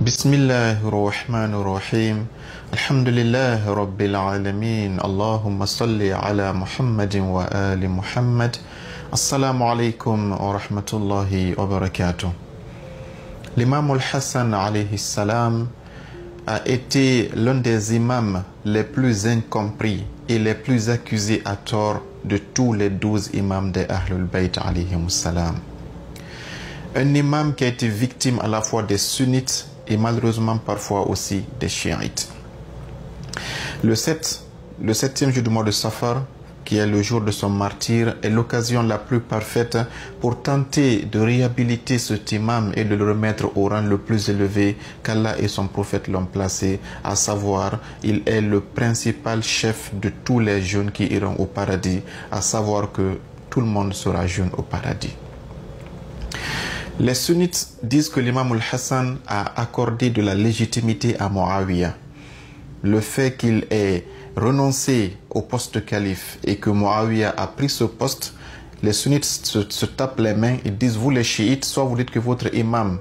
بسم الله الرحمن الرحيم الحمد لله رب العالمين اللهم صل على محمد وآل محمد السلام عليكم ورحمة الله وبركاته. L'imam al-Hassan alayhi salam a été l'un des imams les plus incompris et les plus accusés à tort de tous les 12 imams des Ahlul Bayt alayhim salam. Un imam qui a été victime à la fois des sunnites et malheureusement parfois aussi des chiites. Le septième jour du mois de Safar, qui est le jour de son martyre, est l'occasion la plus parfaite pour tenter de réhabiliter cet imam et de le remettre au rang le plus élevé qu'Allah et son prophète l'ont placé, à savoir, il est le principal chef de tous les jeunes qui iront au paradis, à savoir que tout le monde sera jeune au paradis. Les sunnites disent que l'imam al-Hassan a accordé de la légitimité à Muawiyah. Le fait qu'il ait renoncé au poste de calife et que Muawiyah a pris ce poste, les sunnites se tapent les mains et disent, vous les chiites, soit vous dites que votre imam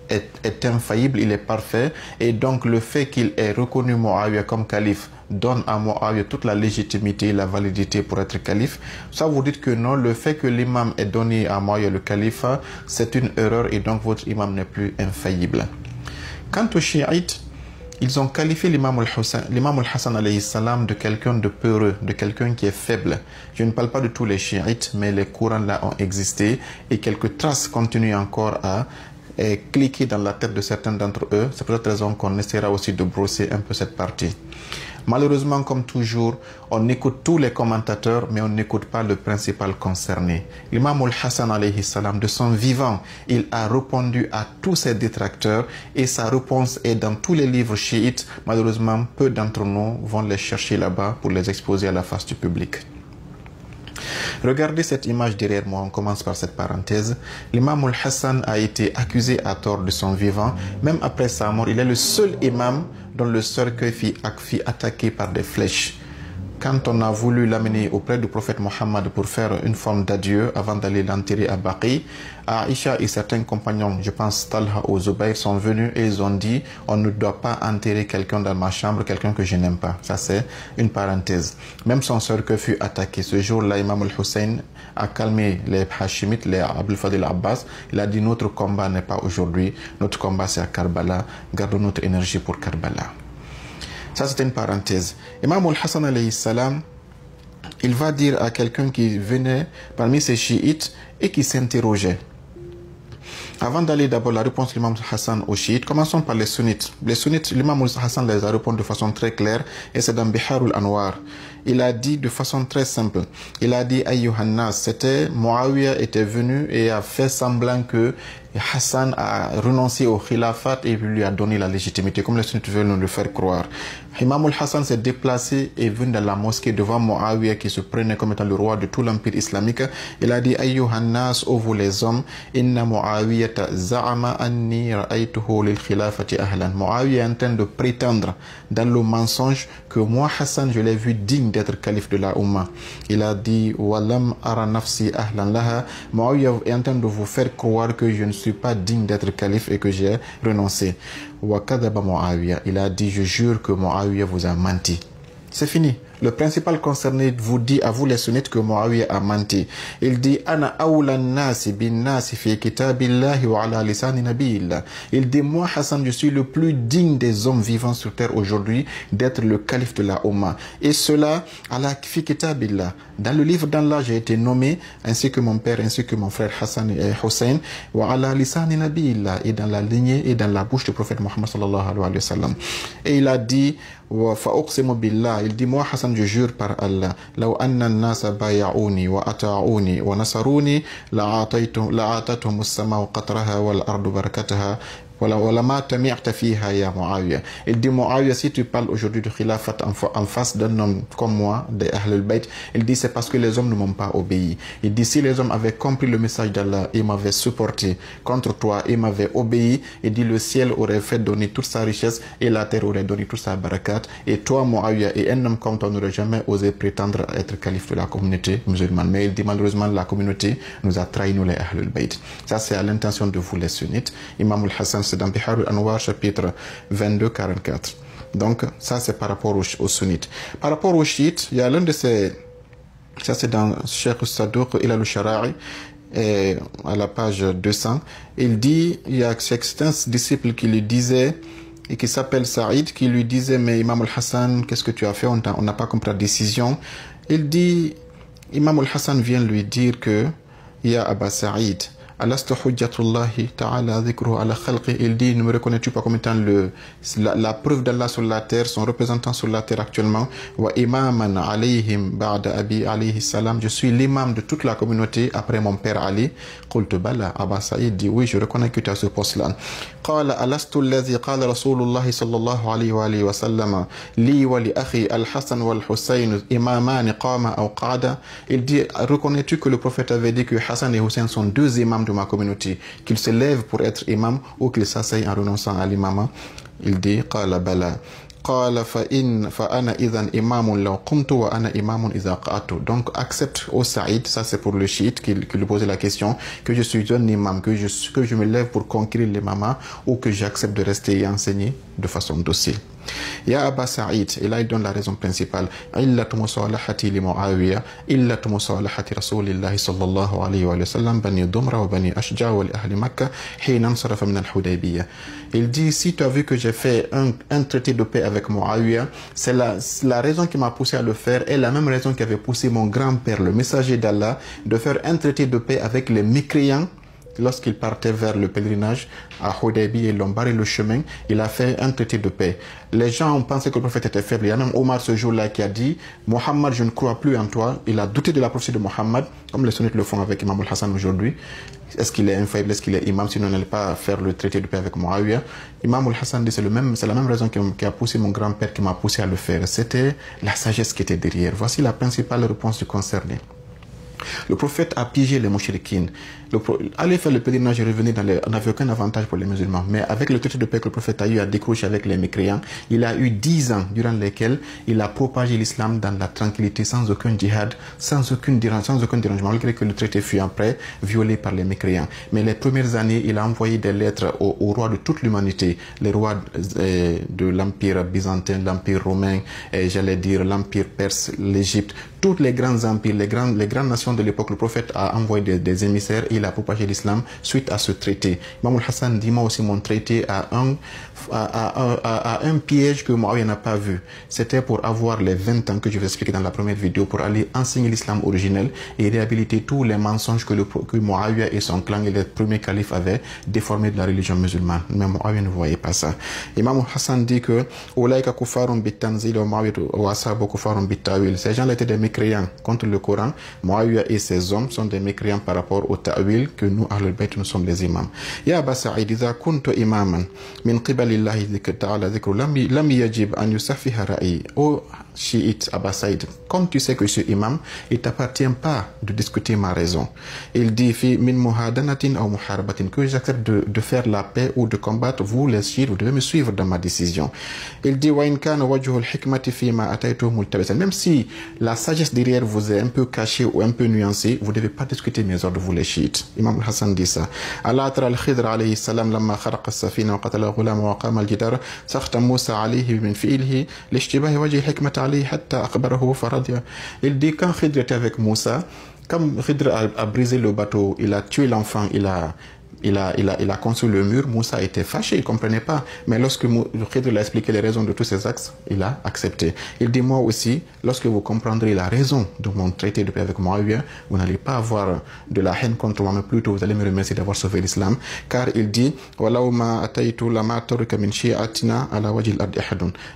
est infaillible, il est parfait, et donc le fait qu'il ait reconnu Muawiyah comme calife donne à Muawiyah toute la légitimité et la validité pour être calife. Soit vous dites que non, le fait que l'imam ait donné à Muawiyah le califat, c'est une erreur et donc votre imam n'est plus infaillible. Quant aux chiites, ils ont qualifié l'imam al-Hassan alayhi salam de quelqu'un de peureux, de quelqu'un qui est faible. Je ne parle pas de tous les chiites, mais les courants là ont existé et quelques traces continuent encore à cliquer dans la tête de certains d'entre eux. C'est pour cette raison qu'on essaiera aussi de brosser un peu cette partie. Malheureusement, comme toujours, on écoute tous les commentateurs, mais on n'écoute pas le principal concerné. L'imam al-Hassan alayhi salam, de son vivant, il a répondu à tous ses détracteurs et sa réponse est dans tous les livres chiites. Malheureusement, peu d'entre nous vont les chercher là-bas pour les exposer à la face du public. Regardez cette image derrière moi, on commence par cette parenthèse. L'imam al-Hassan a été accusé à tort de son vivant. Même après sa mort, il est le seul imam dont le cercueil fut attaqué par des flèches. Quand on a voulu l'amener auprès du prophète Mohammed pour faire une forme d'adieu avant d'aller l'enterrer à Baqi, Aïcha et certains compagnons, je pense Talha ou Zubayr, sont venus et ils ont dit on ne doit pas enterrer quelqu'un dans ma chambre, quelqu'un que je n'aime pas. Ça c'est une parenthèse. Même son cercueil fut attaqué. Ce jour-là, Imam al-Hussein a calmé les Hashimites, les Abdul Fadil Abbas. Il a dit notre combat n'est pas aujourd'hui, notre combat c'est à Karbala. Gardons notre énergie pour Karbala. Ça, c'était une parenthèse. Imam al-Hassan alayhi salam, il va dire à quelqu'un qui venait parmi ces chiites et qui s'interrogeait. Avant d'aller d'abord la réponse de l'imam Hassan aux chiites, commençons par les sunnites. Les sunnites, l'imam Hassan les a répondu de façon très claire et c'est dans Biharul Anwar. Il a dit de façon très simple. Il a dit Ayyuhan nas, c'était Muawiyah était venu et a fait semblant que Hassan a renoncé au khilafat et lui a donné la légitimité, comme les sunnites veulent nous le faire croire. Imam al-Hassan s'est déplacé et venu dans la mosquée devant Muawiyah qui se prenait comme étant le roi de tout l'empire islamique. Il a dit Ayyuhan nas, ô vous les hommes, inna Muawiyata za'ama anni ra'aytuhu lil khilafati ahlan. Muawiyah est en train de prétendre dans le mensonge que moi Hassan je l'ai vu digne d'être calife de la Ummah. Il a dit walam ara nafsi ahlan laha. Muawiyah est en train de vous faire croire que je ne suis pas digne d'être calife et que j'ai renoncé. Wa kadaba Muawiyah. Il a dit je jure que Muawiyah vous a menti. C'est fini. Le principal concerné vous dit à vous les sunnites que Muawiyah a menti. Il dit Ana awla nasi bin nasi fi kitabillahi wa ala lisani nabillah. Il dit moi Hassan je suis le plus digne des hommes vivants sur terre aujourd'hui d'être le calife de la Ummah. Et cela ala fi kitabillah. Dans le livre d'Allah j'ai été nommé ainsi que mon père ainsi que mon frère Hassan et Hussein wa ala lisani nabillah et dans la lignée et dans la bouche du prophète Mohammed sallallahu alayhi wa sallam. Et il a dit il dit moi Hassan je jure par Allah law anna an-nasa bay'uni wa ata'uni wa nasaruni la'atatuhum as-sama'u qatraha wal ardu barakataha. Il dit Muawiyah, si tu parles aujourd'hui du khilafat en face d'un homme comme moi, des Ahlul Bayt, il dit c'est parce que les hommes ne m'ont pas obéi. Il dit si les hommes avaient compris le message d'Allah et m'avaient supporté contre toi et m'avaient obéi, il dit le ciel aurait fait donner toute sa richesse et la terre aurait donné toute sa barakat. Et toi Muawiyah et un homme comme toi n'aurait jamais osé prétendre être calife de la communauté musulmane. Mais il dit malheureusement la communauté nous a trahi, nous les Ahlul Bayt. Ça c'est à l'intention de vous les sunnites. Imam al-Hassan c'est dans Bihar al-Anwar, chapitre 22-44. Donc, ça, c'est par rapport aux sunnites. Par rapport aux chiites, il y a l'un de ces... Ça, c'est dans Cheikh Sadouk Ilal al-Shara'i, à la page 200. Il dit, il y a un disciple qui lui disait, et qui s'appelle Saïd, qui lui disait, mais Imam al-Hassan, qu'est-ce que tu as fait? On n'a pas compris la décision. Il dit, Imam al-Hassan vient lui dire que, Ya Aba Saïd, Alastu hujjatullahi ta'ala dhikruhu ala khalqi. Il dit, ne me reconnais-tu pas comme étant la preuve d'Allah sur la terre, son représentant sur la terre actuellement? Wa imaman alayhim ba'da abi alayhi salam. Je suis l'imam de toute la communauté après mon père Ali. Qultu bala. Aba Saïd dit, oui, je reconnais que tu as ce poste-là. Qala alastu alladhi qala Rasulullah sallallahu alayhi wa alihi wa sallam li wa li akhi al-Hassan wal-Hussein imaman qama aw qada. Il dit, reconnais-tu que le prophète avait dit que Hassan et Hussein sont deux imams de ma communauté, qu'ils se lèvent pour être imam ou qu'ils s'asseyent en renonçant à l'imama? Il dit, qala bala. Qala fa ana idhan imamun law qumtu wa ana imamun idha qa'atu. Donc accepte au Saïd, ça c'est pour le chiite qui lui posait la question, que je suis un imam, que je me lève pour conquérir l'imama, ou que j'accepte de rester et enseigner de façon docile. Ya Aba Saïd, et là il donne la raison principale. Illatu musalahati li Muawiya, illatu musalahati Rasulillahi sallallahu alayhi wa sallam, bani Dumra wa bani Ashja wa li ahli Makkah, hina ansarafa min al-Hudaybiyah. Il dit, si tu as vu que j'ai fait un traité de paix avec Muawiya, c'est la raison qui m'a poussé à le faire, et la même raison qui avait poussé mon grand-père, le messager d'Allah, de faire un traité de paix avec les mécréants. Lorsqu'il partait vers le pèlerinage à Hudaybiyah, ils l'ont barré le chemin, il a fait un traité de paix. Les gens ont pensé que le prophète était faible. Il y a même Omar ce jour-là qui a dit, Mohammed, je ne crois plus en toi. Il a douté de la prophétie de Mohammed, comme les sunnites le font avec Imam al-Hassan aujourd'hui. Est-ce qu'il est infaillible, est-ce qu'il est imam, sinon on n'allait pas faire le traité de paix avec Muawiya? Imam al-Hassan dit, c'est la même raison qui a poussé mon grand-père, qui m'a poussé à le faire. C'était la sagesse qui était derrière. Voici la principale réponse du concerné. Le prophète a piégé les mouchriquines. Aller faire le pèlerinage et revenir on n'avait aucun avantage pour les musulmans. Mais avec le traité de paix que le prophète a eu à décrocher avec les mécréants, il a eu 10 ans durant lesquels il a propagé l'islam dans la tranquillité, sans aucun djihad, sans aucun dérangement, malgré que le traité fut après violé par les mécréants. Mais les premières années, il a envoyé des lettres aux rois de toute l'humanité, les rois de l'empire byzantin, l'empire romain, j'allais dire l'empire perse, l'Égypte, tous les grands empires, les grandes nations de l'époque. Le prophète a envoyé des émissaires et il a propagé l'islam suite à ce traité. Imam al-Hassan dit, moi aussi mon traité a un piège que Muawiya n'a pas vu. C'était pour avoir les 20 ans que je vais expliquer dans la première vidéo, pour aller enseigner l'islam originel et réhabiliter tous les mensonges que Muawiya et son clan et les premiers califes avaient déformés de la religion musulmane. Mais Muawiya ne voyait pas ça. Imam al-Hassan dit que ces gens-là étaient des mécréants contre le Coran. Muawiya et ses hommes sont des mécréants par rapport au ta'wil, que nous, Ahlul Bayt, nous sommes les imams. Ya Aba Sa'id, idha kuntu imaman min qibalillahi ta'ala dhikru lam yajib an yusafiha ra'i. Oh chiite Aba Sa'id, comme tu sais que je suis imam, il ne t'appartient pas de discuter ma raison. Il dit, fi min muhadanatin ou muharabatin, que j'accepte de faire la paix ou de combattre. Vous les chiites, vous devez me suivre dans ma décision. Il dit, wa in kana wajhul hikmati fi ma ataytu multabisan. Même si la sagesse derrière vous est un peu cachée ou un peu nuancée, vous ne devez pas discuter mes ordres, vous les chiites. Imam al-Hassan dit ça. Allah tara al-Khidr alayhi salam lamma kharaqa as-safina wa qatala ghulama wa qama al-jidar sakhta Musa alayhi min fi'lihi l'ishtibahi wajhi al-hikmata alayhi hatta akhbarahu faradiya. Il dit, quand Khidr était avec Moussa, quand Khidr a brisé le bateau, il a tué l'enfant, il a construit le mur, Moussa était fâché, il ne comprenait pas. Mais lorsque Khidr a expliqué les raisons de tous ces axes, il a accepté. Il dit, moi aussi, lorsque vous comprendrez la raison de mon traité de paix avec Muawiya, vous n'allez pas avoir de la haine contre moi, mais plutôt vous allez me remercier d'avoir sauvé l'islam. Car il dit,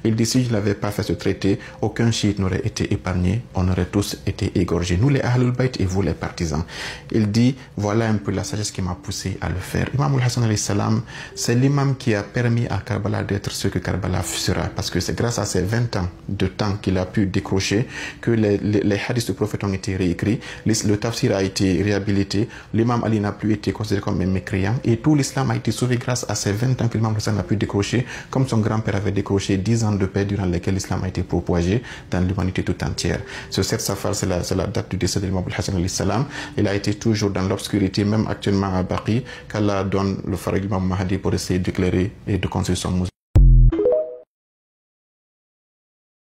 il dit, si je n'avais pas fait ce traité, aucun chiite n'aurait été épargné, on aurait tous été égorgés. Nous les Ahlul Bayt et vous les partisans. Il dit, voilà un peu la sagesse qui m'a poussé à le faire. Imam al-Hassan alayhi salam, c'est l'imam qui a permis à Karbala d'être ce que Karbala sera, parce que c'est grâce à ces 20 ans de temps qu'il a pu décrocher que les hadiths du prophète ont été réécrits, le tafsir a été réhabilité, l'imam Ali n'a plus été considéré comme un mécréant, et tout l'islam a été sauvé grâce à ces 20 ans que l'imam Hassan a pu décrocher, comme son grand-père avait décroché 10 ans de paix durant lesquels l'islam a été propagé dans l'humanité tout entière. Ce 7 Safar, c'est la date du décès de l'imam al-Hassan alayhi salam. Il a été toujours dans l'obscurité, même actuellement à Baqi, qu'Allah donne le frère Imam Mahdi pour essayer d'éclairer et de construire son musulman.